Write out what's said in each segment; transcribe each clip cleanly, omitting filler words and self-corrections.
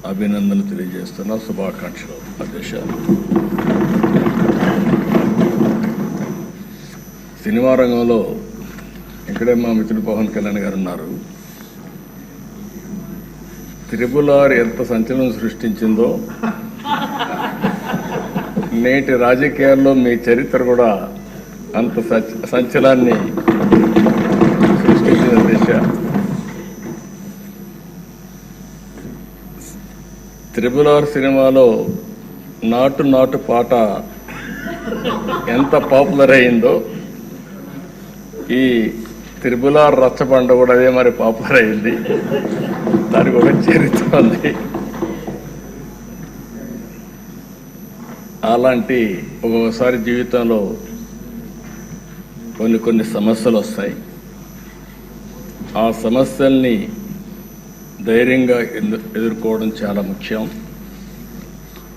అభినందనలు తెలియజేస్తున్నా. శుభాకాంక్షలు అధ్యక్ష. సినిమా రంగంలో ఇక్కడే మా మిత్రుడు పవన్ కళ్యాణ్ గారు ఉన్నారు. త్రిపుల్ ఆర్ ఎంత సంచలనం సృష్టించిందో నేటి రాజకీయాల్లో మీ చరిత్ర కూడా అంత సంచలనాన్ని సృష్టించిన దిశ. త్రిపుల్ ఆర్ సినిమాలో నాటు నాటు పాట ఎంత పాపులర్ అయిందో ఈ త్రిపుల్ ఆర్ రచ్చబండ కూడా అదే మరి పాపులర్ అయింది. దానికి ఒక చరిత్ర ఉంది. అలాంటి ఒక్కొక్కసారి జీవితంలో కొన్ని సమస్యలు వస్తాయి. ఆ సమస్యల్ని ధైర్యంగా ఎదుర్కోవడం చాలా ముఖ్యం.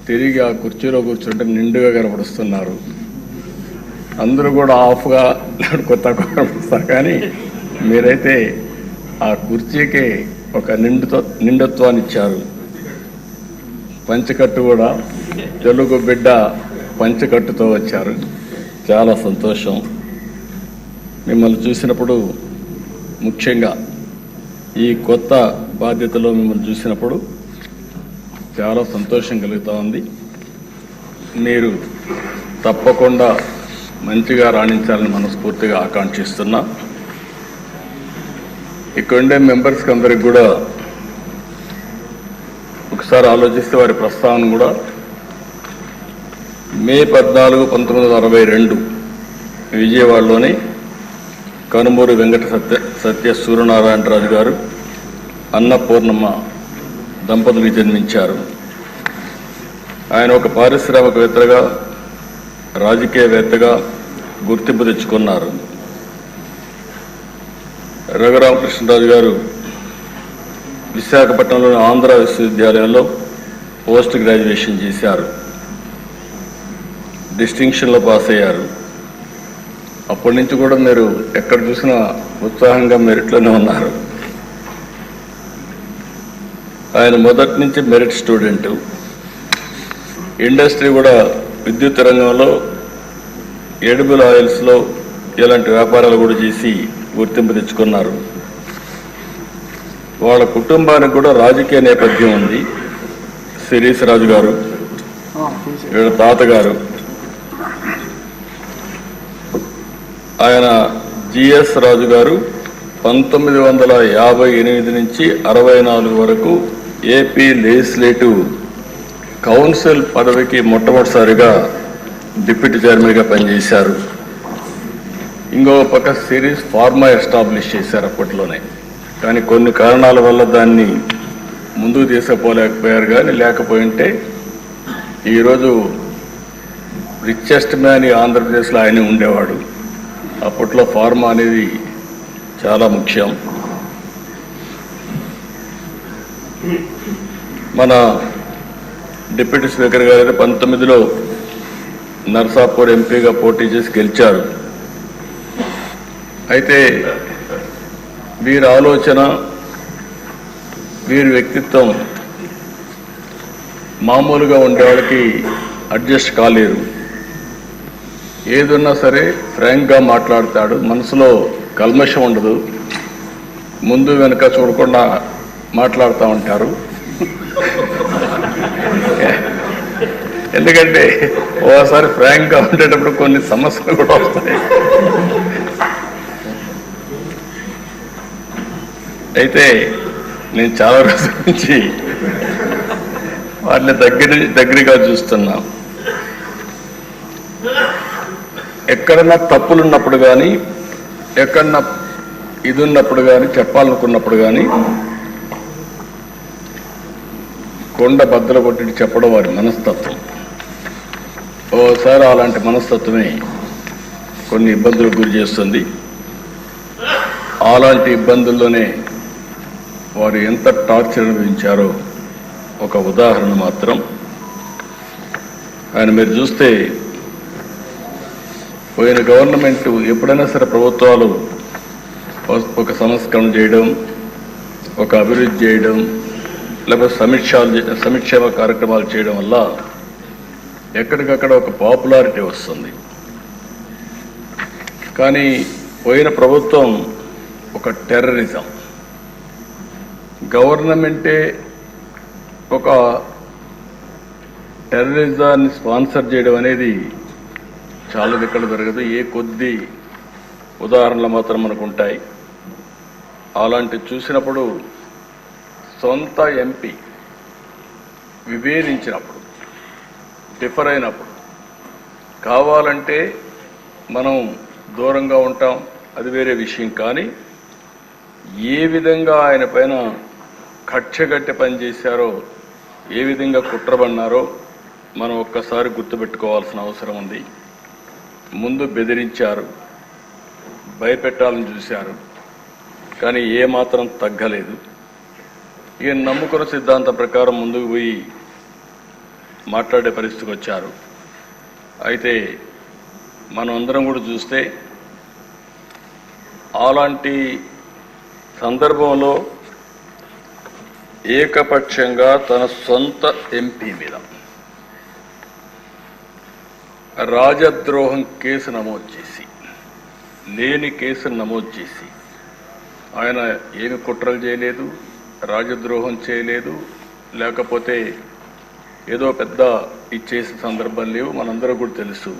తిరిగి ఆ కుర్చీలో కూర్చుంటే నిండుగా కనపడుస్తున్నారు. అందరూ కూడా ఆఫ్గా కొత్త కనపడుస్తారు, కానీ మీరైతే ఆ కుర్చీకి ఒక నిండుత్వాన్ని ఇచ్చారు. పంచకట్టు కూడా తెలుగు బిడ్డ పంచకట్టుతో వచ్చారు. చాలా సంతోషం. మిమ్మల్ని చూసినప్పుడు, ముఖ్యంగా ఈ కొత్త బాధ్యతలో మిమ్మల్ని చూసినప్పుడు చాలా సంతోషం కలుగుతూ ఉంది. మీరు తప్పకుండా మంచిగా రాణించాలని మనస్ఫూర్తిగా ఆకాంక్షిస్తున్నా. ఇక్కడ ఉండే మెంబర్స్కి అందరికి కూడా ఒకసారి ఆలోచిస్తే వారి ప్రస్తావన కూడా మే 14, 1962 విజయవాడలోని కనుమూరు వెంకట సత్య సూర్యనారాయణరాజు గారు, అన్నపూర్ణమ్మ దంపతులకు జన్మించారు. ఆయన ఒక పారిశ్రామికవేత్తగా, రాజకీయవేత్తగా గుర్తింపు తెచ్చుకున్నారు. రఘురామకృష్ణరాజు గారు విశాఖపట్నంలోని ఆంధ్ర విశ్వవిద్యాలయంలో పోస్ట్ గ్రాడ్యుయేషన్ చేశారు. డిస్టింక్షన్లో పాస్ అయ్యారు. అప్పటి నుంచి కూడా మీరు ఎక్కడ చూసినా ఉత్సాహంగా మెరిట్లోనే ఉన్నారు. ఆయన మొదటి నుంచి మెరిట్ స్టూడెంటు. ఇండస్ట్రీ కూడా విద్యుత్ రంగంలో, ఎడిబుల్ ఆయిల్స్లో ఇలాంటి వ్యాపారాలు కూడా చేసి గుర్తింపు తెచ్చుకున్నారు. వాళ్ళ కుటుంబానికి కూడా రాజకీయ నేపథ్యం ఉంది. శిరీష్ రాజు గారు, వీళ్ళ తాతగారు, ఆయన జిఎస్ రాజు గారు 1958 నుంచి 64 వరకు ఏపీ లెజిస్లేటివ్ కౌన్సిల్ పదవికి మొట్టమొదటిసారిగా డిప్యూటీ చైర్మన్గా పనిచేశారు. ఇంకో పక్క సిరీస్ ఫార్మా ఎస్టాబ్లిష్ చేశారు అప్పట్లోనే. కానీ కొన్ని కారణాల వల్ల దాన్ని ముందుకు తీసుకుపోలేకపోయారు. కానీ లేకపోయింటే ఈరోజు రిచెస్ట్ మ్యాన్ ఆంధ్రప్రదేశ్లో ఆయనే ఉండేవాడు. అప్పట్లో ఫార్మా అనేది చాలా ముఖ్యం. మన డిప్యూటీ స్పీకర్ గారు 19లో నర్సాపూర్ ఎంపీగా పోటీ చేసి గెలిచారు. అయితే వీరి ఆలోచన, వీరి వ్యక్తిత్వం మామూలుగా ఉండేవాళ్ళకి అడ్జస్ట్ కాలేరు. ఏదున్నా సరే ఫ్రాంక్గా మాట్లాడతాడు. మనసులో కల్మషం ఉండదు. ముందు వెనుక చూడకుండా మాట్లాడుతూ ఉంటారు. ఎందుకంటే ఓసారి ఫ్రాంక్గా ఉండేటప్పుడు కొన్ని సమస్యలు కూడా వస్తాయి. అయితే నేను చాలా రోజుల నుంచి వాటిని దగ్గరగా చూస్తున్నా. ఎక్కడన్నా తప్పులున్నప్పుడు కానీ, ఎక్కడన్నా ఇది ఉన్నప్పుడు కానీ, చెప్పాలనుకున్నప్పుడు కానీ కొండ బద్దలు కొట్టి చెప్పడం వారి మనస్తత్వం. ఓసారి అలాంటి మనస్తత్వమే కొన్ని ఇబ్బందులకు గురి చేస్తుంది. అలాంటి ఇబ్బందుల్లోనే వారు ఎంత టార్చర్ అనుభవించారో ఒక ఉదాహరణ మాత్రం. ఆయన మీరు చూస్తే పోయిన గవర్నమెంట్ ఎప్పుడైనా సరే ప్రభుత్వాలు ఒక సంస్కరణ చేయడం, ఒక అభివృద్ధి చేయడం, లేకపోతే సంక్షేమ కార్యక్రమాలు చేయడం వల్ల ఎక్కడికక్కడ ఒక పాపులారిటీ వస్తుంది. కానీ పోయిన ప్రభుత్వం ఒక టెర్రరిజం, గవర్నమెంటే ఒక టెర్రరిజాన్ని స్పాన్సర్ చేయడం అనేది చాలా ఇక్కడ జరగదు. ఏ కొద్ది ఉదాహరణలు మాత్రం మనకు ఉంటాయి. అలాంటి చూసినప్పుడు సొంత ఎంపీ విభేదించినప్పుడు, డిఫర్ అయినప్పుడు కావాలంటే మనం దూరంగా ఉంటాం, అది వేరే విషయం. కానీ ఏ విధంగా ఆయన పైన కక్షగట్టి పనిచేశారో, ఏ విధంగా కుట్రబన్నారో మనం ఒక్కసారి గుర్తుపెట్టుకోవాల్సిన అవసరం ఉంది. ముందు బెదిరించారు, భయపెట్టాలని చూశారు, కానీ ఏమాత్రం తగ్గలేదు. ఈయన నమ్ముకున్న సిద్ధాంతం ప్రకారం ముందుకు పోయి మాట్లాడే పరిస్థితికి వచ్చారు. అయితే మనం అందరం కూడా చూస్తే అలాంటి సందర్భంలో ఏకపక్షంగా తన సొంత ఎంపీ మీద రాజద్రోహం కేసు నమోదు చేసి, లేని కేసును నమోదు చేసి, ఆయన ఏమి కుట్రలు చేయలేదు, రాజద్రోహం చేయలేదు, లేకపోతే ఏదో పెద్ద ఇచ్చేసిన సందర్భం లేవు. మనందరూ కూడా తెలుసు.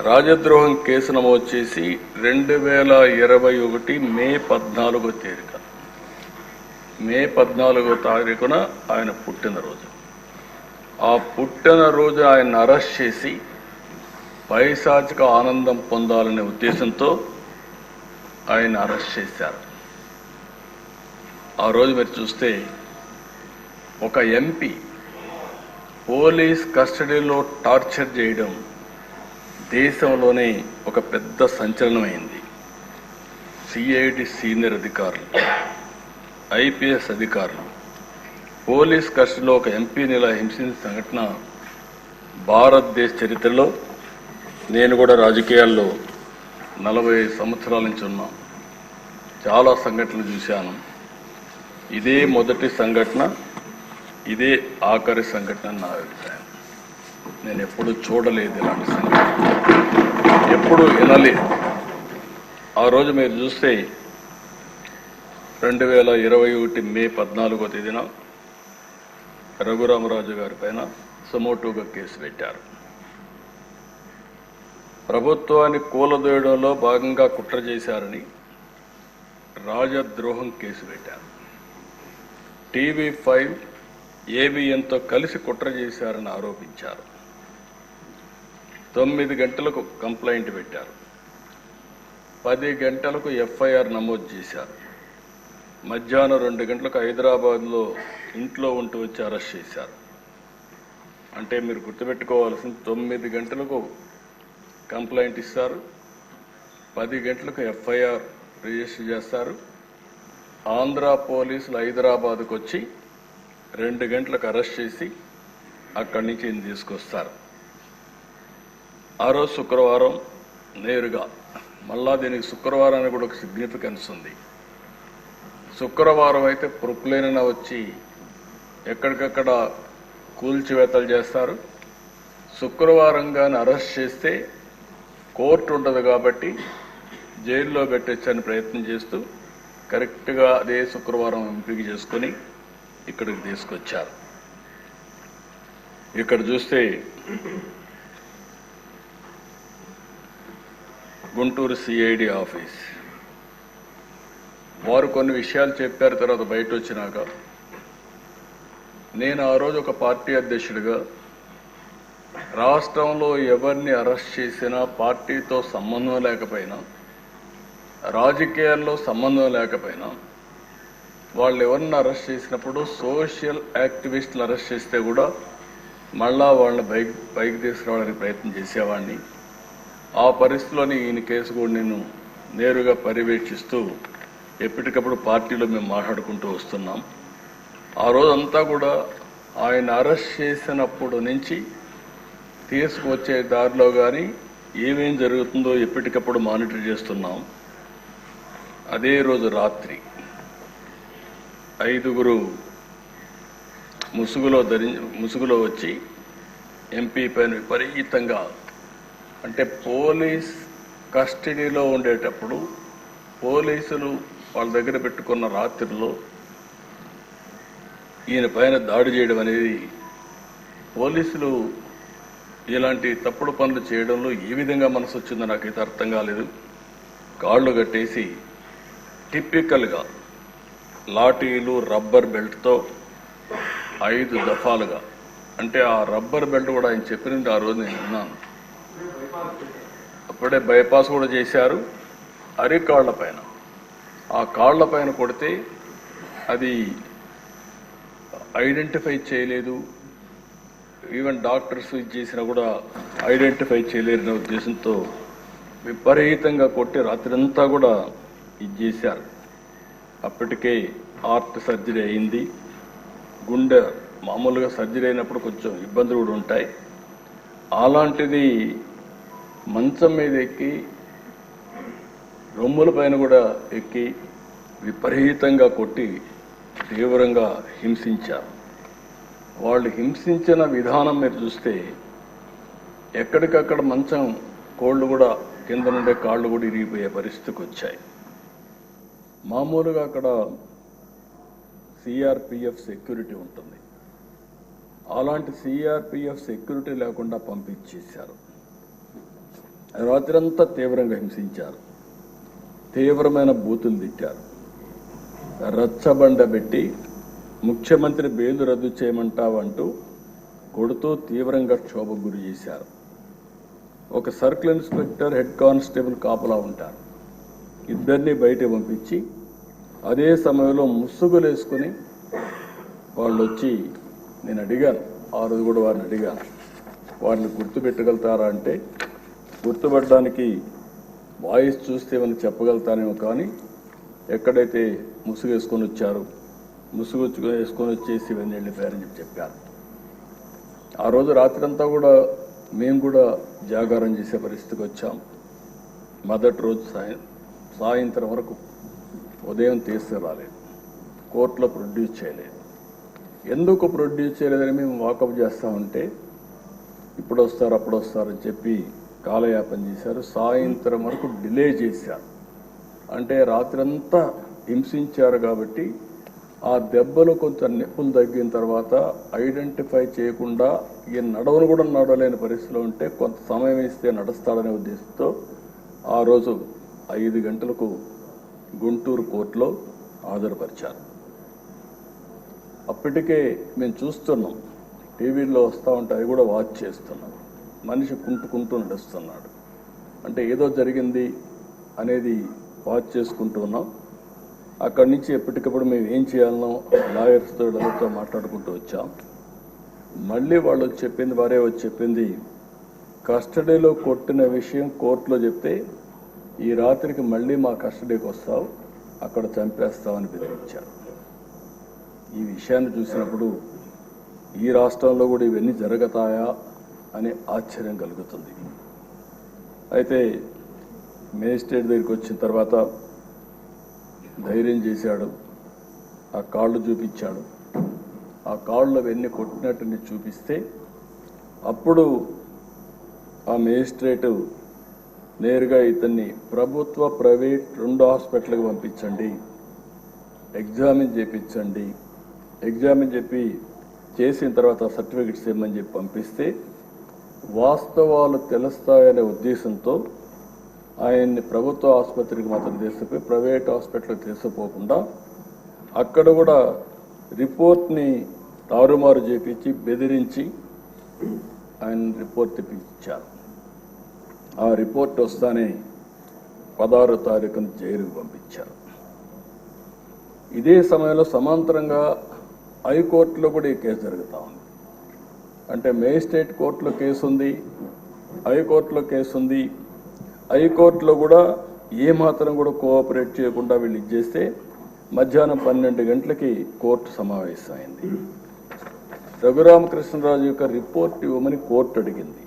రాజద్రోహం కేసు నమోదు చేసి 2021 మే 14వ తేదీన, మే 14వ తారీఖున ఆయన పుట్టినరోజు. ఆ పుట్టినరోజు ఆయన అరెస్ట్ చేసి పైశాచిక ఆనందం పొందాలనే ఉద్దేశంతో ఆయన అరెస్ట్ చేశారు. ఆ రోజు మీరు చూస్తే ఒక ఎంపీ పోలీస్ కస్టడీలో టార్చర్ చేయడం దేశంలోనే ఒక పెద్ద సంచలనమైంది. సిఐడి సీనియర్ అధికారులు, ఐపీఎస్ అధికారులు పోలీస్ కస్టడీలో ఒక ఎంపీని ఇలా హింసించిన సంఘటన భారతదేశ చరిత్రలో, నేను కూడా రాజకీయాల్లో 40 సంవత్సరాల నుంచి ఉన్నా, చాలా సంఘటనలు చూశాను. ఇదే మొదటి సంఘటన, ఇదే ఆఖరి సంఘటన నా అభిప్రాయం. నేను ఎప్పుడు చూడలేదు ఇలాంటి సంఘటన, ఎప్పుడు వినలేదు. ఆ రోజు మీరు చూస్తే 2021 మే 14వ తేదీన రఘురామరాజు గారి పైన సమోటోగా కేసు పెట్టారు. ప్రభుత్వాన్ని కూలదోయడంలో భాగంగా కుట్ర చేశారని రాజద్రోహం కేసు పెట్టారు. TV5 ABNతో కలిసి కుట్ర చేశారని ఆరోపించారు. 9 గంటలకు కంప్లైంట్ పెట్టారు. 10 గంటలకు FIR నమోదు చేశారు. మధ్యాహ్నం 2 గంటలకు హైదరాబాద్లో ఇంట్లో ఉంటూ వచ్చి అరెస్ట్ చేశారు. అంటే మీరు గుర్తుపెట్టుకోవాల్సింది, 9 గంటలకు కంప్లైంట్ ఇస్తారు, 10 గంటలకు FIR రిజిస్టర్ చేస్తారు. ఆంధ్ర పోలీసులు హైదరాబాద్కు వచ్చి 2 గంటలకు అరెస్ట్ చేసి అక్కడి నుంచి ఈయన తీసుకొస్తారు. ఆ రోజు శుక్రవారం నేరుగా, మళ్ళా దీనికి శుక్రవారానికి కూడా ఒక సిగ్నిఫికెన్స్ ఉంది. శుక్రవారం అయితే ప్రొప్లేన వచ్చి ఎక్కడికక్కడ కూల్చివేతలు చేస్తారు. శుక్రవారం కానీ అరెస్ట్ చేస్తే కోర్టు ఉండదు కాబట్టి జైల్లో పెట్టొచ్చని ప్రయత్నం చేస్తూ కరెక్ట్గా అదే శుక్రవారం ఎంపిక చేసుకొని ఇక్కడికి తీసుకొచ్చారు. ఇక్కడ చూస్తే గుంటూరు సిఐడి ఆఫీస్ వారు కొన్ని విషయాలు చెప్పారు. తర్వాత బయట వచ్చినాక నేను ఆ రోజు ఒక పార్టీ అధ్యక్షుడిగా రాష్ట్రంలో ఎవరిని అరెస్ట్ చేసినా, పార్టీతో సంబంధం లేకపోయినా, రాజకీయాల్లో సంబంధం లేకపోయినా, వాళ్ళు ఎవరిని అరెస్ట్ చేసినప్పుడు సోషల్ యాక్టివిస్టులు అరెస్ట్ చేస్తే కూడా మళ్ళా వాళ్ళని పైకి తీసుకురావడానికి ప్రయత్నం చేసేవాడిని. ఆ పరిస్థితిలోని ఈయన కేసు కూడా నేను నేరుగా పర్యవేక్షిస్తూ ఎప్పటికప్పుడు పార్టీలో మేము మాట్లాడుకుంటూ వస్తున్నాం. ఆ రోజంతా కూడా ఆయన అరెస్ట్ చేసినప్పుడు నుంచి తీసుకువచ్చే దారిలో కానీ ఏమేం జరుగుతుందో ఎప్పటికప్పుడు మానిటర్ చేస్తున్నాం. అదే రోజు రాత్రి 5 ముసుగులో వచ్చి ఎంపీ పైన విపరీతంగా, అంటే పోలీస్ కస్టడీలో ఉండేటప్పుడు పోలీసులు వాళ్ళ దగ్గర పెట్టుకున్న రాత్రిలో ఈయన పైన దాడి చేయడం అనేది, పోలీసులు ఇలాంటి తప్పుడు పనులు చేయడంలో ఏ విధంగా మనసు వచ్చిందో నాకైతే అర్థం కాలేదు. కాళ్ళు కట్టేసి టిపికల్గా లాఠీలు రబ్బర్ బెల్ట్తో 5 దఫాలుగా, అంటే ఆ రబ్బర్ బెల్ట్ కూడా ఆయన చెప్పినట్టు ఆ రోజు నేను విన్నాను. అప్పుడే బైపాస్ కూడా చేశారు. అరికాళ్ల పైన, ఆ కాళ్ల పైన కొడితే అది ఐడెంటిఫై చేయలేదు. ఈవెన్ డాక్టర్స్ ఇది చేసినా కూడా ఐడెంటిఫై చేయలేరనే ఉద్దేశంతో విపరీతంగా కొట్టి రాత్రంతా కూడా ఇది చేశారు. అప్పటికే హార్ట్ సర్జరీ అయింది. గుండె మామూలుగా సర్జరీ అయినప్పుడు కొంచెం ఇబ్బందులు కూడా ఉంటాయి. అలాంటిది మంచం మీద ఎక్కి రొమ్ముల పైన కూడా ఎక్కి విపరీతంగా కొట్టి తీవ్రంగా హింసించారు. వాళ్ళు హింసించిన విధానం మీరు చూస్తే ఎక్కడికక్కడ మంచం కోళ్ళు కూడా కింద నుండే కాళ్ళు కూడా ఇరిగిపోయే పరిస్థితికి వచ్చాయి. మామూలుగా అక్కడ సిఆర్పిఎఫ్ సెక్యూరిటీ ఉంటుంది. అలాంటి సిఆర్పిఎఫ్ సెక్యూరిటీ లేకుండా పంపించేశారు. రాత్రంతా తీవ్రంగా హింసించారు. తీవ్రమైన బూతులు తిట్టారు. రచ్చబండ పెట్టి ముఖ్యమంత్రి బెయిల్ రద్దు చేయమంటావంటూ కొడుతూ తీవ్రంగా క్షోభకు గురి చేశారు. ఒక సర్కిల్ ఇన్స్పెక్టర్, హెడ్ కానిస్టేబుల్ కాపలా ఉంటారు. ఇద్దరిని బయట పంపించి అదే సమయంలో ముసుగులు వేసుకుని వాళ్ళు వచ్చి, నేను అడిగాను ఆ రోజు కూడా వారిని అడిగాను, వారిని గుర్తుపెట్టగలుగుతారా అంటే గుర్తుపట్టడానికి వాయిస్ చూస్తే ఏమైనా చెప్పగలుగుతానేమో, కానీ ఎక్కడైతే ముసుగు వేసుకొని వచ్చారు, ముసుగు వేసుకొని వచ్చేసి ఇవన్నీ వెళ్ళిపోయారని చెప్పారు. ఆ రోజు రాత్రంతా కూడా మేము కూడా జాగారం చేసే పరిస్థితికి వచ్చాం. మొదటి రోజు సాయంత్రం వరకు ఉదయం తీసుకురాలేదు, కోర్టులో ప్రొడ్యూస్ చేయలేదు. ఎందుకు ప్రొడ్యూస్ చేయలేదని మేము వాకప్ చేస్తామంటే ఇప్పుడు వస్తారు అప్పుడు వస్తారని చెప్పి కాలయాపన చేశారు. సాయంత్రం వరకు డిలే చేశారు. అంటే రాత్రంతా హింసించారు కాబట్టి ఆ దెబ్బలు కొంచెం నొప్పులు తగ్గిన తర్వాత ఐడెంటిఫై చేయకుండా ఈ నడవను కూడా నడవలేని పరిస్థితిలో ఉంటే కొంత సమయం ఇస్తే నడుస్తాడనే ఉద్దేశంతో ఆ రోజు 5 గంటలకు గుంటూరు కోర్టులో హాజరుపరిచారు. అప్పటికే మేము చూస్తున్నాం, టీవీలో వస్తూ ఉంటే అవి కూడా వాచ్ చేస్తున్నాం. మనిషి కుంటుకుంటూ నడుస్తున్నాడు, అంటే ఏదో జరిగింది అనేది వాచ్ చేసుకుంటూ ఉన్నాం. అక్కడి నుంచి ఎప్పటికప్పుడు మేము ఏం చేయాలనో లాయర్స్తో ఎవరితో మాట్లాడుకుంటూ వచ్చాం. మళ్ళీ వాళ్ళు వచ్చి చెప్పింది, వారే వచ్చి చెప్పింది, కస్టడీలో కొట్టిన విషయం కోర్టులో చెప్తే ఈ రాత్రికి మళ్ళీ మా కస్టడీకి వస్తావు, అక్కడ చంపేస్తామని బెదిరించారు. ఈ విషయాన్ని చూసినప్పుడు ఈ రాష్ట్రంలో కూడా ఇవన్నీ జరుగుతాయా అనే ఆశ్చర్యం కలుగుతుంది. అయితే మేజిస్ట్రేట్ దగ్గరికి వచ్చిన తర్వాత ధైర్యం చేశాడు, ఆ కాళ్ళు చూపించాడు. ఆ కాళ్ళు అవన్నీ కొట్టినట్టు చూపిస్తే అప్పుడు ఆ మేజిస్ట్రేటు నేరుగా ఇతన్ని ప్రభుత్వ ప్రైవేట్ 2 హాస్పిటల్కి పంపించండి, ఎగ్జామిన్ చేయించండి, ఎగ్జామిన్ చెప్పి చేసిన తర్వాత సర్టిఫికెట్స్ ఇవ్వమని చెప్పి పంపిస్తే వాస్తవాలు తెలుస్తాయనే ఉద్దేశంతో ఆయన్ని ప్రభుత్వ ఆసుపత్రికి మాత్రం తీసుకుపోయి ప్రైవేట్ హాస్పిటల్కి తీసుకుపోకుండా అక్కడ కూడా రిపోర్ట్ని తారుమారు చేపించి బెదిరించి ఆయన రిపోర్ట్ తెప్పించారు. ఆ రిపోర్ట్ వస్తానే 16వ తారీఖున జైలుకు పంపించారు. ఇదే సమయంలో సమాంతరంగా హైకోర్టులో కూడా ఈ కేసు జరుగుతూ ఉంది. అంటే మేజిస్ట్రేట్ కోర్టులో కేసు ఉంది, హైకోర్టులో కేసు ఉంది. హైకోర్టులో కూడా ఏమాత్రం కూడా కోఆపరేట్ చేయకుండా వీళ్ళు ఇచ్చేస్తే మధ్యాహ్నం 12 గంటలకి కోర్టు సమావేశమైంది. రఘురామకృష్ణరాజు యొక్క రిపోర్ట్ ఇవ్వమని కోర్టు అడిగింది,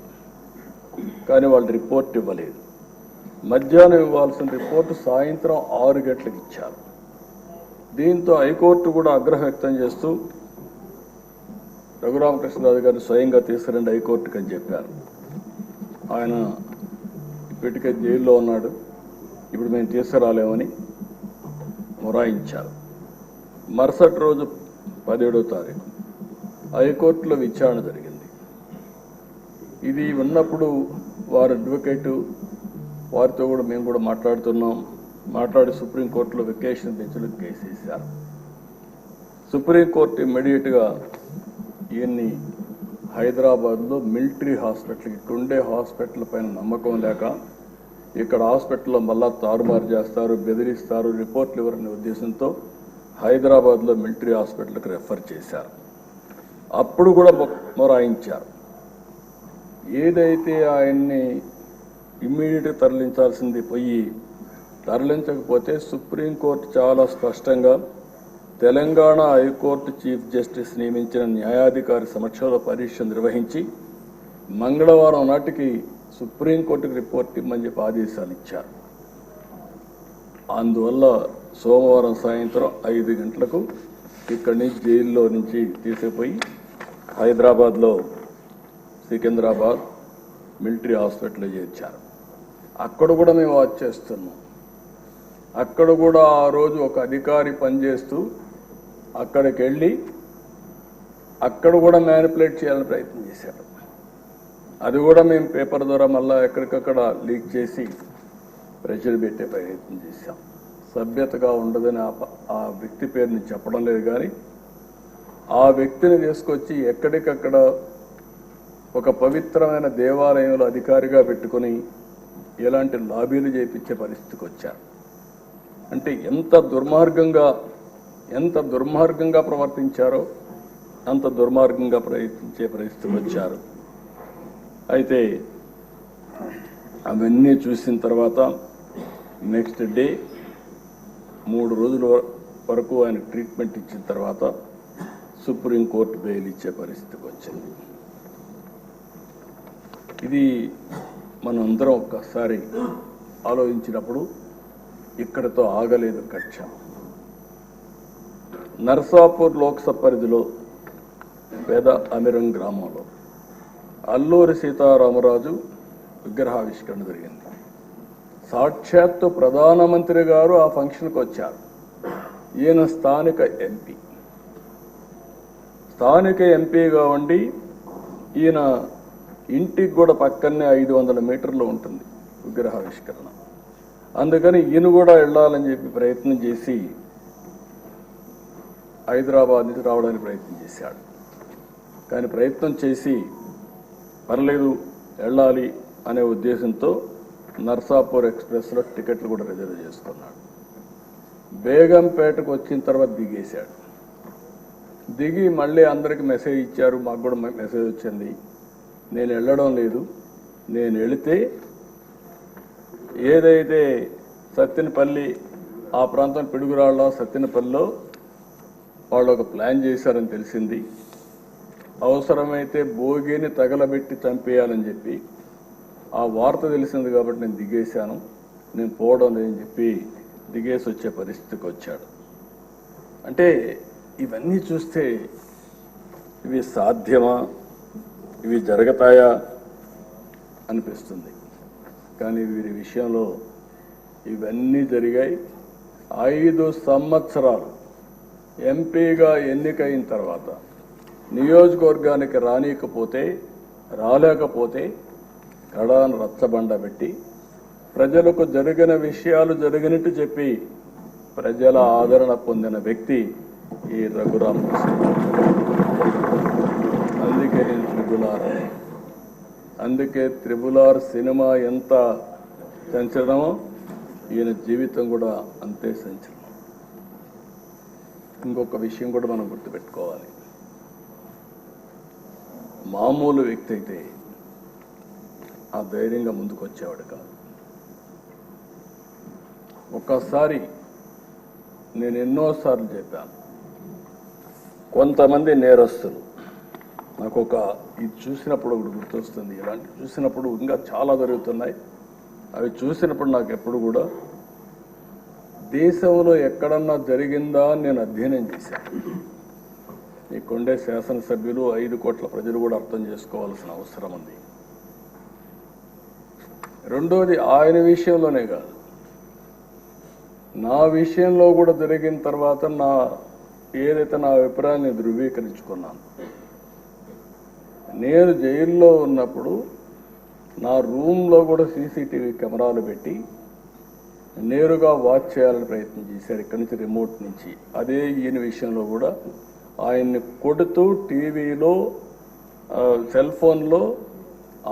కానీ వాళ్ళు రిపోర్ట్ ఇవ్వలేదు. మధ్యాహ్నం ఇవ్వాల్సిన రిపోర్టు సాయంత్రం 6 గంటలకు ఇచ్చారు. దీంతో హైకోర్టు కూడా ఆగ్రహం వ్యక్తం చేస్తూ రఘురామకృష్ణరాజు గారిని స్వయంగా తీసుకురండి హైకోర్టుకి అని చెప్పారు. ఆయన ఇప్పటికే జైల్లో ఉన్నాడు, ఇప్పుడు మేము తీసుకురాలేమని మొరాయించారు. మరుసటి రోజు 17వ తారీఖు హైకోర్టులో విచారణ జరిగింది. ఇది ఉన్నప్పుడు వారి అడ్వకేటు వారితో కూడా మేము కూడా మాట్లాడి సుప్రీంకోర్టులో వెకేషన్ బెంచ్లో కేసు వేశారు. సుప్రీంకోర్టు ఇమ్మీడియట్గా ఈయన్ని హైదరాబాద్లో మిలిటరీ హాస్పిటల్కి, ఇక్కడ ఉండే హాస్పిటల్ పైన నమ్మకం లేక ఇక్కడ హాస్పిటల్లో మళ్ళా తారుమారు చేస్తారు, బెదిరిస్తారు, రిపోర్ట్లు ఇవ్వరనే ఉద్దేశంతో హైదరాబాద్లో మిలిటరీ హాస్పిటల్కి రెఫర్ చేశారు. అప్పుడు కూడా మొరాయించారు. ఏదైతే ఆయన్ని ఇమ్మీడియట్గా తరలించాల్సింది పోయి తరలించకపోతే సుప్రీంకోర్టు చాలా స్పష్టంగా తెలంగాణ హైకోర్టు చీఫ్ జస్టిస్ నియమించిన న్యాయాధికారి సమక్షంలో పరీక్ష నిర్వహించి మంగళవారం నాటికి సుప్రీంకోర్టుకు రిపోర్ట్ ఇమ్మని చెప్పి ఆదేశాలు ఇచ్చారు. అందువల్ల సోమవారం సాయంత్రం 5 గంటలకు ఇక్కడి నుంచి జైల్లో నుంచి తీసుకుపోయి హైదరాబాద్లో సికింద్రాబాద్ మిలిటరీ హాస్పిటల్లో చేర్చారు. అక్కడ కూడా మేము వాచ్ చేస్తున్నాం. అక్కడ కూడా ఆ రోజు ఒక అధికారి పనిచేస్తూ అక్కడికి వెళ్ళి అక్కడ కూడా మ్యానిపులేట్ చేయాలని ప్రయత్నం చేశారు. అది కూడా మేము పేపర్ ద్వారా మళ్ళీ ఎక్కడికక్కడ లీక్ చేసి ప్రెషర్ పెట్టే ప్రయత్నం చేశాం. సభ్యతగా ఉండదని ఆ వ్యక్తి పేరుని చెప్పడం లేదు, కానీ ఆ వ్యక్తిని తీసుకొచ్చి ఎక్కడికక్కడ ఒక పవిత్రమైన దేవాలయంలో అధికారిగా పెట్టుకుని ఎలాంటి లాబీలు చేయించే పరిస్థితికి వచ్చారు. అంటే ఎంత దుర్మార్గంగా ప్రవర్తించారో అంత దుర్మార్గంగా ప్రయత్నించే పరిస్థితికి వచ్చారు. అయితే అవన్నీ చూసిన తర్వాత నెక్స్ట్ డే 3 రోజుల వరకు ఆయన ట్రీట్మెంట్ ఇచ్చిన తర్వాత సుప్రీంకోర్టు బెయిల్ ఇచ్చే పరిస్థితికి వచ్చింది. ఇది మనం అందరం ఒక్కసారి ఆలోచించినప్పుడు ఇక్కడతో ఆగలేదు కక్ష. నర్సాపూర్ లోక్సభ పరిధిలో పేద అమిరం గ్రామంలో అల్లూరి సీతారామరాజు విగ్రహావిష్కరణ జరిగింది. సాక్షాత్తు ప్రధానమంత్రి గారు ఆ ఫంక్షన్కి వచ్చారు. ఈయన స్థానిక ఎంపీగా ఉండి ఈయన ఇంటికి కూడా పక్కనే 500 మీటర్లు ఉంటుంది విగ్రహావిష్కరణ. అందుకని ఈయన కూడా వెళ్ళాలని చెప్పి ప్రయత్నం చేసి హైదరాబాద్ నుంచి రావడానికి ప్రయత్నం చేశాడు. కానీ ప్రయత్నం చేసి పర్లేదు వెళ్ళాలి అనే ఉద్దేశంతో నర్సాపూర్ ఎక్స్ప్రెస్లో టికెట్లు కూడా రిజర్వ్ చేసుకున్నాడు. బేగంపేటకు వచ్చిన తర్వాత దిగేశాడు. దిగి మళ్ళీ అందరికి మెసేజ్ ఇచ్చారు, మాకు కూడా మెసేజ్ వచ్చింది, నేను వెళ్ళడం లేదు, నేను వెళితే ఏదైతే సత్తెనపల్లి ఆ ప్రాంతం పిడుగురాళ్ళ సత్తెనపల్లిలో వాళ్ళు ఒక ప్లాన్ చేశారని తెలిసింది, అవసరమైతే భోగిని తగలబెట్టి చంపేయాలని చెప్పి ఆ వార్త తెలిసింది కాబట్టి నేను దిగేశాను, నేను పోవడం లేదని చెప్పి దిగేసి వచ్చే పరిస్థితికి వచ్చాడు. అంటే ఇవన్నీ చూస్తే ఇవి సాధ్యమా, ఇవి జరుగుతాయా అనిపిస్తుంది. కానీ వీరి విషయంలో ఇవన్నీ జరిగాయి. 5 సంవత్సరాలు ఎంపీగా ఎన్నికైన తర్వాత నియోజకవర్గానికి రాలేకపోతే కడాను రచ్చబండ పెట్టి ప్రజలకు జరిగిన విషయాలు జరిగినట్టు చెప్పి ప్రజల ఆదరణ పొందిన వ్యక్తి ఈ రఘురామకృష్ణ. అందుకే త్రిబుల్-ఆర్ సినిమా ఎంత సంచలనమో ఈయన జీవితం కూడా అంతే సంచలనం. ఇంకొక విషయం కూడా మనం గుర్తుపెట్టుకోవాలి. మామూలు వ్యక్తి అయితే ఆ ధైర్యంగా ముందుకు వచ్చేవాడు కాదు. ఒక్కసారి నేను ఎన్నోసార్లు చెప్పాను, కొంతమంది నేరస్తులు నాకు ఇది చూసినప్పుడు ఒకటి గుర్తొస్తుంది. ఇలాంటి చూసినప్పుడు ఇంకా చాలా జరుగుతున్నాయి. అవి చూసినప్పుడు నాకు ఎప్పుడు కూడా దేశంలో ఎక్కడన్నా జరిగిందా అని నేను అధ్యయనం చేశాను. ఇక్కడుండే శాసనసభ్యులు 5 కోట్ల ప్రజలు కూడా అర్థం చేసుకోవాల్సిన అవసరం ఉంది. రెండోది ఆయన విషయంలోనే కాదు, నా విషయంలో కూడా జరిగిన తర్వాత ఏదైతే నా అభిప్రాయాన్ని ధృవీకరించుకున్నాను. నేను జైల్లో ఉన్నప్పుడు నా రూమ్లో కూడా సీసీటీవీ కెమెరాలు పెట్టి నేరుగా వాచ్ చేయాలని ప్రయత్నం చేశారు ఇక్కడి నుంచి, రిమోట్ నుంచి. అదే ఈయన విషయంలో కూడా ఆయన్ని కొడుతూ టీవీలో సెల్ ఫోన్లో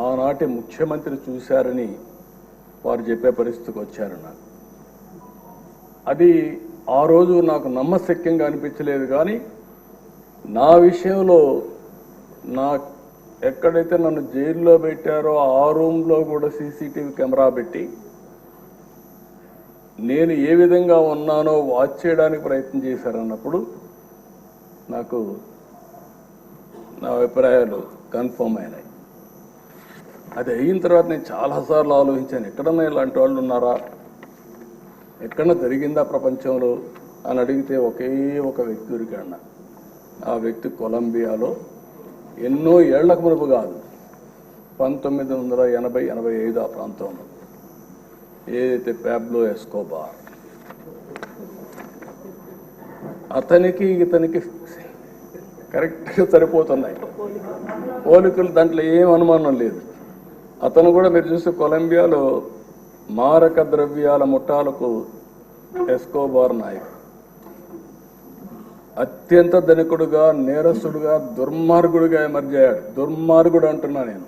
ఆనాటి ముఖ్యమంత్రి చూశారని వారు చెప్పే పరిస్థితికి వచ్చారు. నాకు అది ఆ రోజు నాకు నమ్మశక్యంగా అనిపించలేదు. కానీ నా విషయంలో ఎక్కడైతే నన్ను జైల్లో పెట్టారో ఆ రూమ్లో కూడా సీసీటీవీ కెమెరా పెట్టి నేను ఏ విధంగా ఉన్నానో వాచ్ చేయడానికి ప్రయత్నం చేశారన్నప్పుడు నాకు నా అభిప్రాయాలు కన్ఫర్మ్ అయినాయి. అది అయిన తర్వాత నేను చాలాసార్లు ఆలోచించాను, ఎక్కడన్నా ఇలాంటి వాళ్ళు ఉన్నారా, ఎక్కడన్నా జరిగిందా ప్రపంచంలో అని అడిగితే ఒకే ఒక వ్యక్తి దొరికాడు. ఆ వ్యక్తి కొలంబియాలో ఎన్నో ఏళ్లకు మునుపు కాదు, 1980-85 ఆ ప్రాంతంలో ఏదైతే పాబ్లో ఎస్కోబార్, అతనికి ఇతనికి కరెక్ట్గా సరిపోతున్నాయి పోలికలు, దాంట్లో ఏం అనుమానం లేదు. అతను కూడా మీరు చూస్తే కొలంబియాలో మారక ద్రవ్యాల ముఠాలకు ఎస్కోబార్ నాయకుడు, అత్యంత ధనికుడుగా, నేరస్తుడుగా, దుర్మార్గుడుగా ఎమర్జ్ అయ్యాడు. దుర్మార్గుడు అంటున్నా నేను.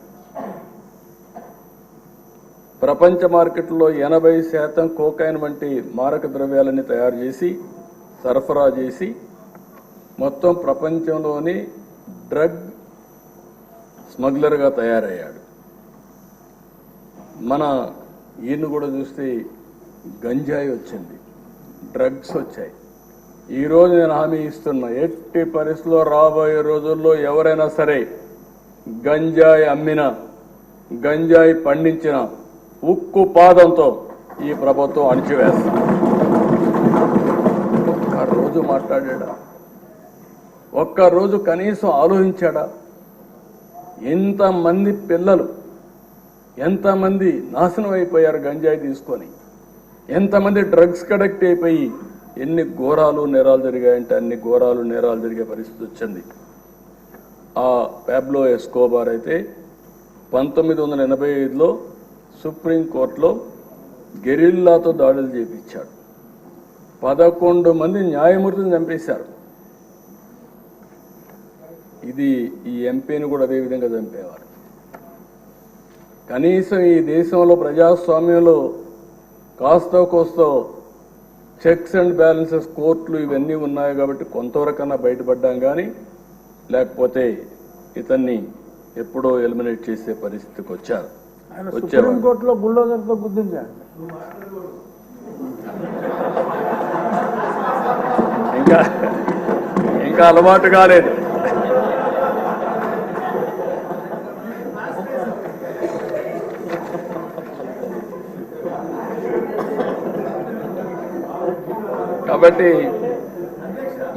ప్రపంచ మార్కెట్లో 80% కోకైన్ వంటి మారక ద్రవ్యాలని తయారు చేసి సరఫరా చేసి మొత్తం ప్రపంచంలోని డ్రగ్ స్మగ్లర్గా తయారయ్యాడు. మన ఈయన్ని కూడా చూస్తే గంజాయి వచ్చింది, డ్రగ్స్ వచ్చాయి. ఈరోజు నేను హామీ ఇస్తున్నా, ఎట్టి పరిస్థితుల్లో రాబోయే రోజుల్లో ఎవరైనా సరే గంజాయి అమ్మినా, గంజాయి పండించిన ఉక్కు పాదంతో ఈ ప్రభుత్వం అణిచివేస్తా. ఒక్కరోజు మాట్లాడా? ఒక్కరోజు కనీసం ఆలోచించాడా? ఎంతమంది పిల్లలు, ఎంతమంది నాశనం అయిపోయారు గంజాయి తీసుకొని, ఎంతమంది డ్రగ్స్ కడెక్ట్ అయిపోయి ఎన్ని ఘోరాలు నేరాలు జరిగాయంటే అన్ని ఘోరాలు నేరాలు జరిగే పరిస్థితి వచ్చింది. ఆ పాబ్లో ఎస్కోబార్ అయితే 1985లో సుప్రీంకోర్టులో గెరిల్లాతో దాడులు చేయించాడు. 11 మంది న్యాయమూర్తులను చంపేశారు. ఈ ఎంపీని కూడా అదే విధంగా చంపేవారు. కనీసం ఈ దేశంలో ప్రజాస్వామ్యంలో కాస్తో కోస్తో చెక్స్ అండ్ బ్యాలెన్సెస్, కోర్టులు ఇవన్నీ ఉన్నాయి కాబట్టి కొంతవరకన్నా బయటపడ్డాం. కానీ లేకపోతే ఇతన్ని ఎప్పుడో ఎలిమినేట్ చేసే పరిస్థితికి వచ్చారు. సుప్రీంకోర్టులో బుల్డోజర్తో గుర్తించారు. ఇంకా అలవాటు కాలేదు. కాబట్టి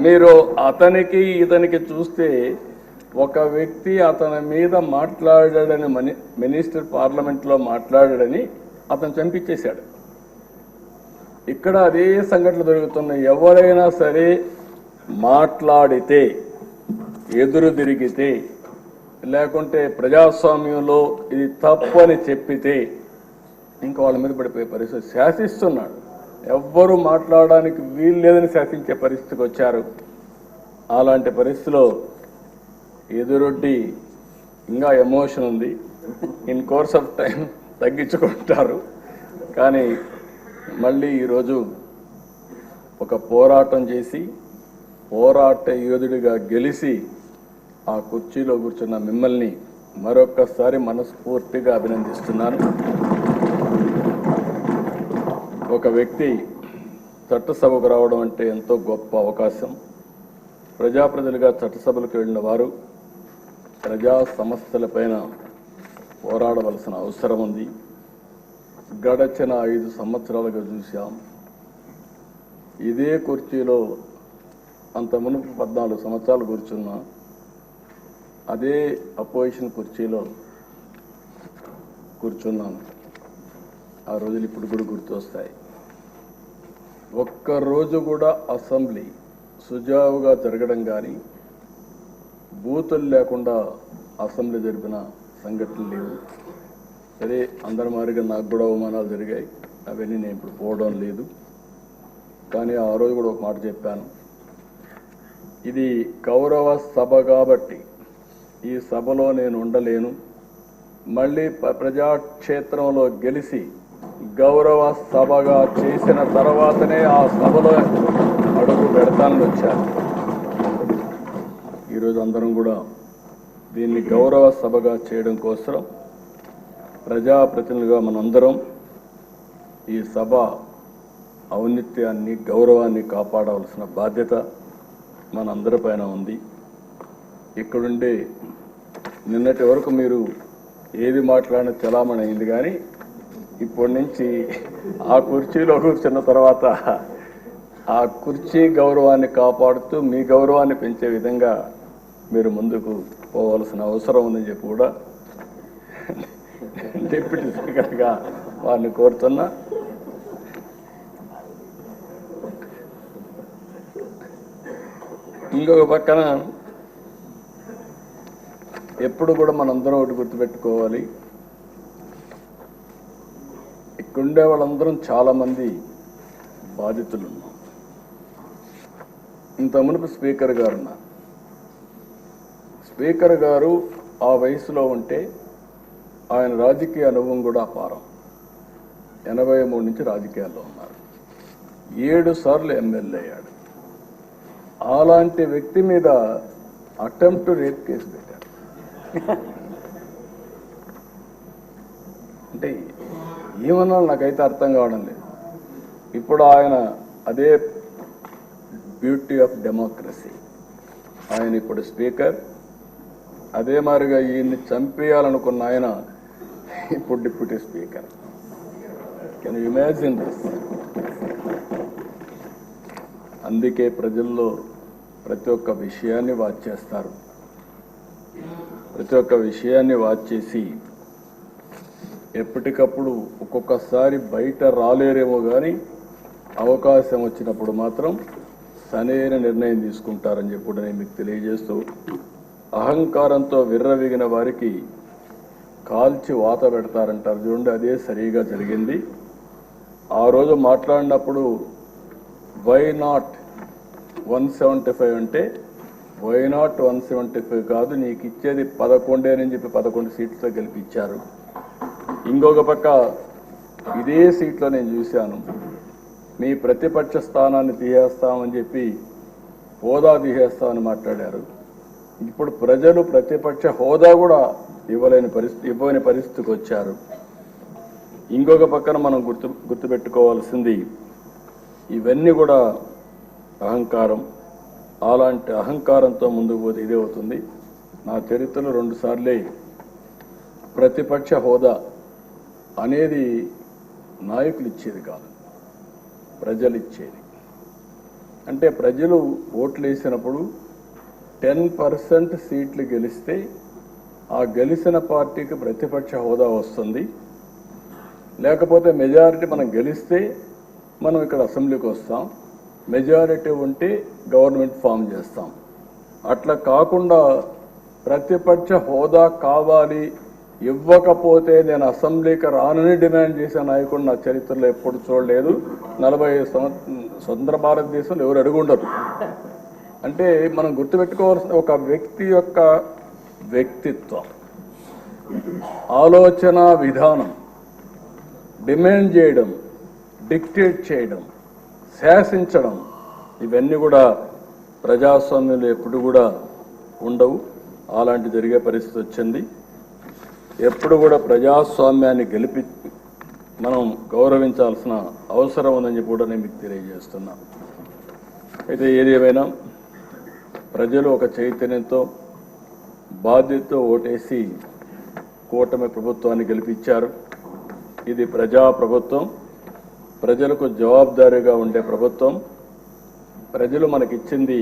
మీరు అతనికి ఇతనికి చూస్తే ఒక వ్యక్తి అతని మీద మాట్లాడాడని, మినిస్టర్ పార్లమెంట్లో మాట్లాడాడని అతను చంపించేశాడు. ఇక్కడ అదే సంఘటనలు జరుగుతున్నాయి. ఎవరైనా సరే మాట్లాడితే, ఎదురు తిరిగితే, లేకుంటే ప్రజాస్వామ్యంలో ఇది తప్పు అని చెప్పితే ఇంకా వాళ్ళ మీద పడిపోయే పరిస్థితి. శాసిస్తున్నాడు, ఎవ్వరూ మాట్లాడడానికి వీలు లేదని శాసించే పరిస్థితికి వచ్చారు. అలాంటి పరిస్థితిలో ఎదురొడ్డి ఇంకా ఎమోషన్ ఉంది, ఇన్ కోర్స్ ఆఫ్ టైం తగ్గించుకుంటారు. కానీ మళ్ళీ ఈరోజు ఒక పోరాటం చేసి, పోరాట యోధుడిగా గెలిచి ఆ కుర్చీలో కూర్చున్న మిమ్మల్ని మరొక్కసారి మనస్ఫూర్తిగా అభినందిస్తున్నాను. ఒక వ్యక్తి చట్టసభకు రావడం అంటే ఎంతో గొప్ప అవకాశం. ప్రజలుగా చట్టసభలకు వెళ్ళిన వారు ప్రజా సమస్యలపైన పోరాడవలసిన అవసరం ఉంది. గడచిన 5 సంవత్సరాలుగా చూశాం, ఇదే కుర్చీలో అంత మునుపు 14 సంవత్సరాలు కూర్చున్నా అదే అపోజిషన్ కుర్చీలో కూర్చున్నాను. ఆ రోజులు ఇప్పుడు కూడా గుర్తొస్తాయి. ఒక్కరోజు కూడా అసెంబ్లీ సుజావుగా జరగడం కానీ, బూతులు లేకుండా అసెంబ్లీ జరిపిన సంఘటనలు లేవు. సరే, అందరి మాదిరిగా నాకు కూడా అవమానాలు జరిగాయి. అవన్నీ నేను ఇప్పుడు పోవడం లేదు. కానీ ఆ రోజు కూడా ఒక మాట చెప్పాను, ఇది గౌరవ సభ కాబట్టి ఈ సభలో నేను ఉండలేను. మళ్ళీ ప్రజాక్షేత్రంలో గెలిచి గౌరవ సభగా చేసిన తర్వాతనే ఆ సభలో అడుగు పెడతానని వచ్చాను. ఈరోజు అందరం కూడా దీన్ని గౌరవ సభగా చేయడం కోసం ప్రజాప్రతినిధులుగా మనందరం ఈ సభ ఔన్నత్యాన్ని, గౌరవాన్ని కాపాడవలసిన బాధ్యత మనందరిపైన ఉంది. ఇక్కడుండే నిన్నటి వరకు మీరు ఏది మాట్లాడిన చలామణి అయింది, కానీ ఇప్పటి నుంచి ఆ కుర్చీలో కూర్చున్న తర్వాత ఆ కుర్చీ గౌరవాన్ని కాపాడుతూ మీ గౌరవాన్ని పెంచే విధంగా మీరు ముందుకు పోవాల్సిన అవసరం ఉందని చెప్పి కూడా డిప్యూటీ స్పీకర్గా వారిని కోరుతున్నా. ఇంకొక పక్కన ఎప్పుడు కూడా మనందరం ఒకటి గుర్తుపెట్టుకోవాలి, ఇక్కడుండే వాళ్ళందరం చాలామంది బాధితులు ఉన్నాం. ఇంత మునుపు స్పీకర్ గారు ఉన్నారు. స్పీకర్ గారు ఆ వయసులో ఉంటే ఆయన రాజకీయ అనుభవం కూడా అపారం. 83 నుంచి రాజకీయాల్లో ఉన్నారు. 7 సార్లు ఎమ్మెల్యే అయ్యాడు. అలాంటి వ్యక్తి మీద అటెంప్ట్ రేప్ కేసు పెట్టారు. అంటే ఏమన్నా నాకైతే అర్థం కావడం లేదు. ఇప్పుడు ఆయన అదే బ్యూటీ ఆఫ్ డెమోక్రసీ, ఆయన ఇప్పుడు స్పీకర్. అదే మాదిరిగా ఈయన్ని చంపేయాలనుకున్న ఆయన ఇప్పుడు deputy speaker. Can you imagine this? అందుకే ప్రజల్లో ప్రతి ఒక్క విషయాన్ని వాచ్ చేస్తారు. ప్రతి ఒక్క విషయాన్ని వాచ్ చేసి ఎప్పటికప్పుడు ఒక్కొక్కసారి బయట రాలేరేమో కానీ అవకాశం వచ్చినప్పుడు మాత్రం సరైన నిర్ణయం తీసుకుంటారని చెప్పి కూడా నేను మీకు తెలియజేస్తూ, అహంకారంతో విర్రవీగిన వారికి కాల్చి వాత పెడతారంటారు చూడండి, అదే సరిగా జరిగింది. ఆ రోజు మాట్లాడినప్పుడు వై నాట్ 175 అంటే వై నాట్ 175 కాదు, నీకు ఇచ్చేది 11 అని చెప్పి 11 సీట్లతో గెలిపించారు. ఇంకొక పక్క ఇదే సీట్లో నేను చూశాను, మీ ప్రతిపక్ష స్థానాన్ని తీసేస్తామని చెప్పి హోదా తీసేస్తామని మాట్లాడారు. ఇప్పుడు ప్రజలు ప్రతిపక్ష హోదా కూడా ఇవ్వని పరిస్థితికి వచ్చారు. ఇంకొక పక్కన మనం గుర్తుపెట్టుకోవాల్సింది, ఇవన్నీ కూడా అహంకారం. అలాంటి అహంకారంతో ముందుకు పోతే ఇదే అవుతుంది. నా చరిత్రలో 2 సార్లే ప్రతిపక్ష హోదా అనేది నాయకులు ఇచ్చేది కాదు, ప్రజలు ఇచ్చేది. అంటే ప్రజలు ఓట్లు వేసినప్పుడు 10% సీట్లు గెలిస్తే ఆ గెలిచిన పార్టీకి ప్రతిపక్ష హోదా వస్తుంది. లేకపోతే మెజారిటీ మనం గెలిస్తే మనం ఇక్కడ అసెంబ్లీకి వస్తాం, మెజారిటీ ఉంటే గవర్నమెంట్ ఫామ్ చేస్తాం. అట్లా కాకుండా ప్రతిపక్ష హోదా కావాలి, ఇవ్వకపోతే నేను అసెంబ్లీకి రానని డిమాండ్ చేసే నాయకుడు నా చరిత్రలో ఎప్పుడు చూడలేదు. 45 స్వతంత్ర భారతదేశంలో ఎవరు అడుగుండరు. అంటే మనం గుర్తుపెట్టుకోవాల్సిన ఒక వ్యక్తి యొక్క వ్యక్తిత్వం, ఆలోచన విధానం, డిమాండ్ చేయడం, డిక్టేట్ చేయడం, శాసించడం, ఇవన్నీ కూడా ప్రజాస్వామ్యంలో ఎప్పుడు కూడా ఉండవు. అలాంటి జరిగే పరిస్థితి వచ్చింది. ఎప్పుడు కూడా ప్రజాస్వామ్యాన్ని మనం గౌరవించాల్సిన అవసరం ఉందని చెప్పి కూడా నేను మీకు తెలియజేస్తున్నా. అయితే ఏది ఏమైనా ప్రజలు ఒక చైతన్యంతో బాధ్యతతో ఓటేసి కూటమి ప్రభుత్వాన్ని గెలిపించారు. ఇది ప్రజా ప్రభుత్వం, ప్రజలకు జవాబుదారీగా ఉండే ప్రభుత్వం. ప్రజలు మనకిచ్చింది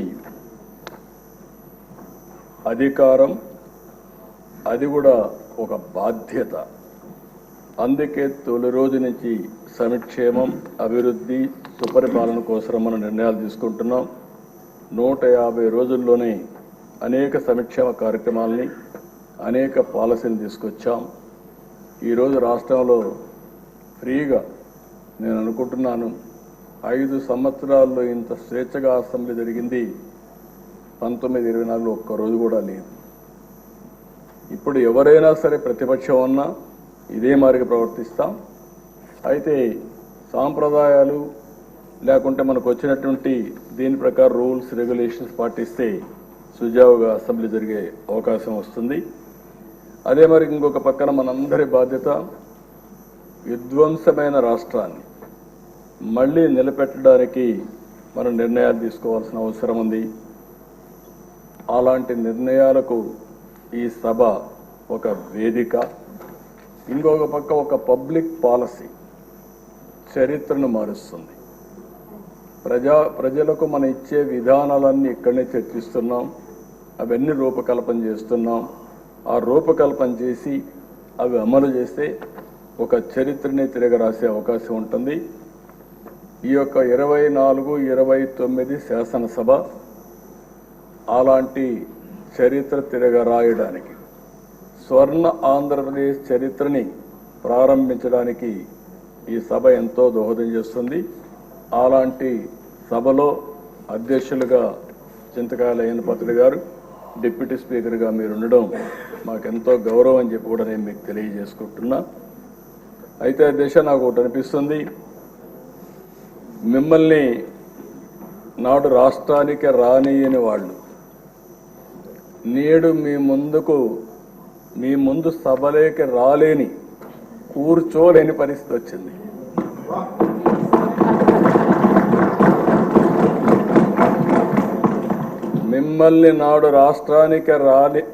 అధికారం, అది కూడా ఒక బాధ్యత. అందుకే తొలి రోజు నుంచి సంక్షేమం, అభివృద్ధి, సుపరిపాలన కోసం మనం నిర్ణయాలు తీసుకుంటున్నాం. 150 రోజుల్లోనే అనేక సంక్షేమ కార్యక్రమాలని, అనేక పాలసీలు తీసుకొచ్చాం. ఈరోజు రాష్ట్రంలో ఫ్రీగా నేను అనుకుంటున్నాను 5 సంవత్సరాల్లో ఇంత స్వేచ్ఛగా అసెంబ్లీ జరిగింది 1924 ఒక్కరోజు కూడా లేదు. ఇప్పుడు ఎవరైనా సరే ప్రతిపక్షం ఉన్నా ఇదే మాదిరిగా ప్రవర్తిస్తాం. అయితే సాంప్రదాయాలు లేకుంటే మనకు వచ్చినటువంటి దీని ప్రకారం రూల్స్ రెగ్యులేషన్స్ పాటిస్తే సుజావుగా అసెంబ్లీ జరిగే అవకాశం వస్తుంది. అదే మరి ఇంకొక పక్కన మనందరి బాధ్యత విధ్వంసమైన రాష్ట్రాన్ని మళ్ళీ నిలబెట్టడానికి మనం నిర్ణయాలు తీసుకోవాల్సిన అవసరం ఉంది. అలాంటి నిర్ణయాలకు ఈ సభ ఒక వేదిక. ఇంకొక పక్క ఒక పబ్లిక్ పాలసీ చరిత్రను మారుస్తుంది. ప్రజలకు మనం ఇచ్చే విధానాలన్నీ ఇక్కడనే చర్చిస్తున్నాం. అవన్నీ రూపకల్పన చేస్తున్నాం. ఆ రూపకల్పన చేసి అవి అమలు చేస్తే ఒక చరిత్రని తిరగరాసే అవకాశం ఉంటుంది. ఈ యొక్క 24, 29 శాసనసభ అలాంటి చరిత్ర తిరగరాయడానికి, స్వర్ణ ఆంధ్రప్రదేశ్ చరిత్రని ప్రారంభించడానికి ఈ సభ ఎంతో దోహదం చేస్తుంది. అలాంటి సభలో అధ్యక్షులుగా చింతకాయల అయ్యన్నపాత్రుడు గారు, డిప్యూటీ స్పీకర్గా మీరు ఉండడం మాకెంతో గౌరవం అని చెప్పి కూడా నేను మీకు తెలియజేసుకుంటున్నా. అయితే అధ్యక్ష, నాకు ఒకటి అనిపిస్తుంది, మిమ్మల్ని నాడు రాష్ట్రానికి రానియని వాళ్ళు నేడు మీ ముందు సభలోకి రాలేని, కూర్చోలేని పరిస్థితి వచ్చింది. మిమ్మల్ని నాడు రాష్ట్రానికి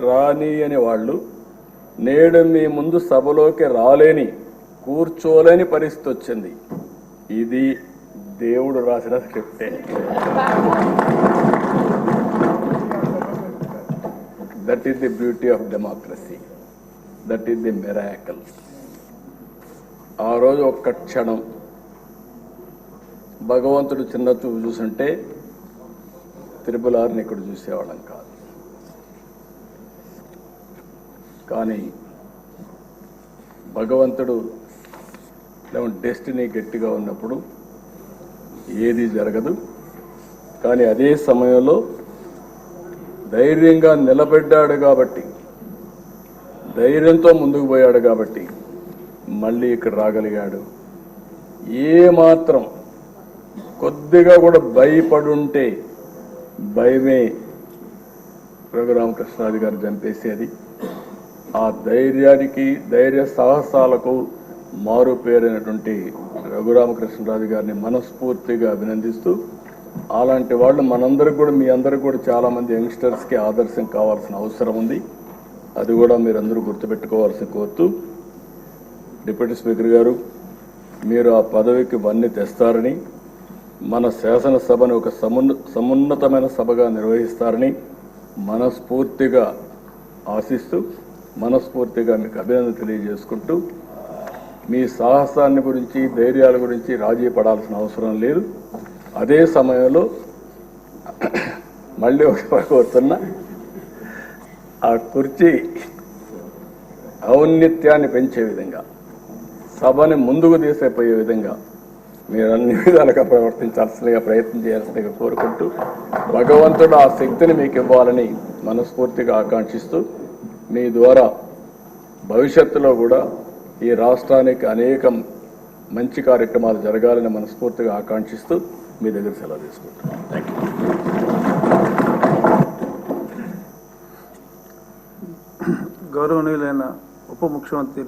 రానియని వాళ్ళు నేడు మీ ముందు సభలోకి రాలేని, కూర్చోలేని పరిస్థితి వచ్చింది. ఇది దేవుడు రాసిన స్క్రిప్టే. That is the beauty of democracy. That is the miracle. ఆ రోజు ఒక్క క్షణం భగవంతుడు చిన్న చూపు చూసుంటే త్రిపులారిని ఇక్కడ చూసేవాళ్ళం కాదు. కానీ భగవంతుడు డెస్టినీ గట్టిగా ఉన్నప్పుడు ఏది జరగదు. కానీ అదే సమయంలో ధైర్యంగా నిలబడ్డాడు కాబట్టి, ధైర్యంతో ముందుకు పోయాడు కాబట్టి మళ్ళీ ఇక్కడ రాగలిగాడు. ఏమాత్రం కొద్దిగా కూడా భయపడుంటే భయమే రఘురామకృష్ణరాజు గారు చంపేసేది. ఆ ధైర్యానికి, ధైర్య సాహసాలకు మారు పేరైనటువంటి రఘురామకృష్ణరాజు గారిని మనస్ఫూర్తిగా అభినందిస్తూ, అలాంటి వాళ్ళు మనందరికి కూడా, మీ అందరికి కూడా చాలామంది యంగ్స్టర్స్కి ఆదర్శం కావాల్సిన అవసరం ఉంది. అది కూడా మీరందరూ గుర్తుపెట్టుకోవాల్సి కోరుతూ, డిప్యూటీ స్పీకర్ గారు, మీరు ఆ పదవికి వన్నీ తెస్తారని, మన శాసనసభను ఒక సమున్నతమైన సభగా నిర్వహిస్తారని మనస్ఫూర్తిగా ఆశిస్తూ, మనస్ఫూర్తిగా మీకు అభినందన తెలియజేసుకుంటూ, మీ సాహసాన్ని గురించి, ధైర్యాల గురించి రాజీ పడాల్సిన అవసరం లేదు. అదే సమయంలో మళ్ళీ ఒక కోరుతున్నా, ఆ కుర్చీ ఔన్నత్యాన్ని పెంచే విధంగా, సభని ముందుకు తీసేపోయే విధంగా మీరు అన్ని విధాలుగా ప్రవర్తించాల్సిందిగా, ప్రయత్నం చేయాల్సిందిగా కోరుకుంటూ, భగవంతుడు ఆ శక్తిని మీకు ఇవ్వాలని మనస్ఫూర్తిగా ఆకాంక్షిస్తూ, మీ ద్వారా భవిష్యత్తులో కూడా ఈ రాష్ట్రానికి అనేక మంచి కార్యక్రమాలు జరగాలని మనస్ఫూర్తిగా ఆకాంక్షిస్తూ మీ దగ్గర సెలవు తీసుకుంటున్నాను. Thank you. గౌరవనీయులైన ఉప ముఖ్యమంత్రి